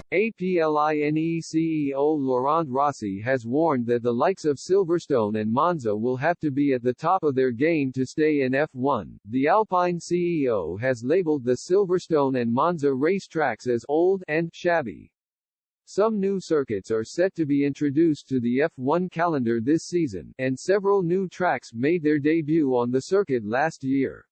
Alpine CEO Laurent Rossi has warned that the likes of Silverstone and Monza will have to be at the top of their game to stay in F1. The Alpine CEO has labeled the Silverstone and Monza racetracks as old and shabby. Some new circuits are set to be introduced to the F1 calendar this season, and several new tracks made their debut on the circuit last year.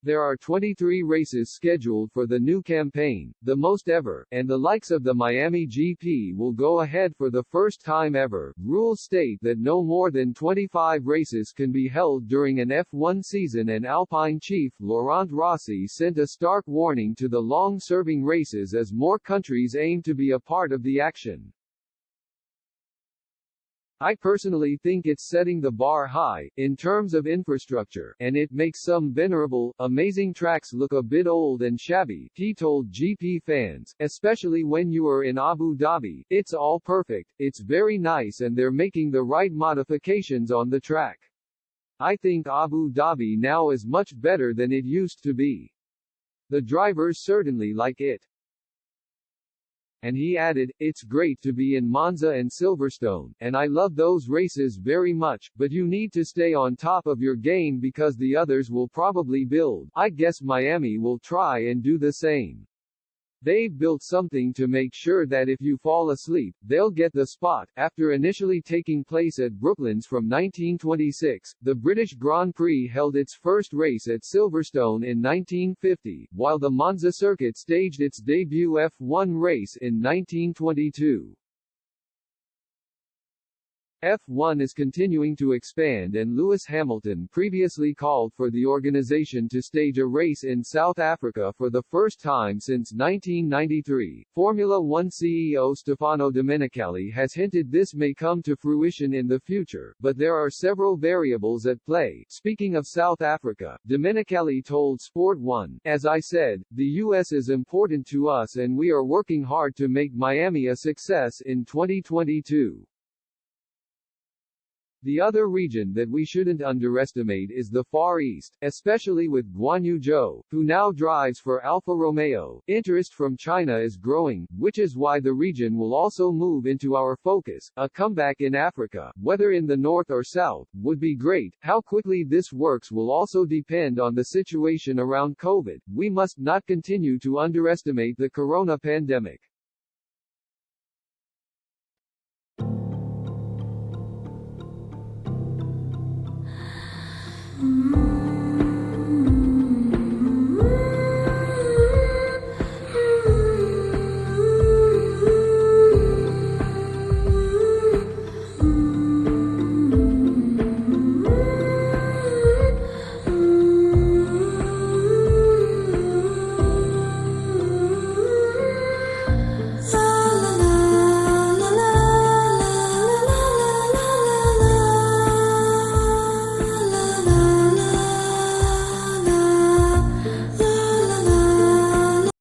There are 23 races scheduled for the new campaign, the most ever, and the likes of the Miami GP will go ahead for the first time ever. Rules state that no more than 25 races can be held during an F1 season, and Alpine chief Laurent Rossi sent a stark warning to the long-serving races as more countries aim to be a part of the action. I personally think it's setting the bar high, in terms of infrastructure, and it makes some venerable, amazing tracks look a bit old and shabby, he told GP fans, especially when you are in Abu Dhabi. It's all perfect, it's very nice, and they're making the right modifications on the track. I think Abu Dhabi now is much better than it used to be. The drivers certainly like it. And he added, it's great to be in Monza and Silverstone, and I love those races very much, but you need to stay on top of your game because the others will probably build. I guess Miami will try and do the same. They've built something to make sure that if you fall asleep, they'll get the spot. After initially taking place at Brooklands from 1926, the British Grand Prix held its first race at Silverstone in 1950, while the Monza circuit staged its debut F1 race in 1922. F1 is continuing to expand, and Lewis Hamilton previously called for the organization to stage a race in South Africa for the first time since 1993. Formula One CEO Stefano Domenicali has hinted this may come to fruition in the future, but there are several variables at play. Speaking of South Africa, Domenicali told Sport 1, "As I said, the US is important to us and we are working hard to make Miami a success in 2022. The other region that we shouldn't underestimate is the Far East, especially with Guan Yu Zhou, who now drives for Alfa Romeo. Interest from China is growing, which is why the region will also move into our focus. A comeback in Africa, whether in the north or south, would be great. How quickly this works will also depend on the situation around COVID. We must not continue to underestimate the corona pandemic."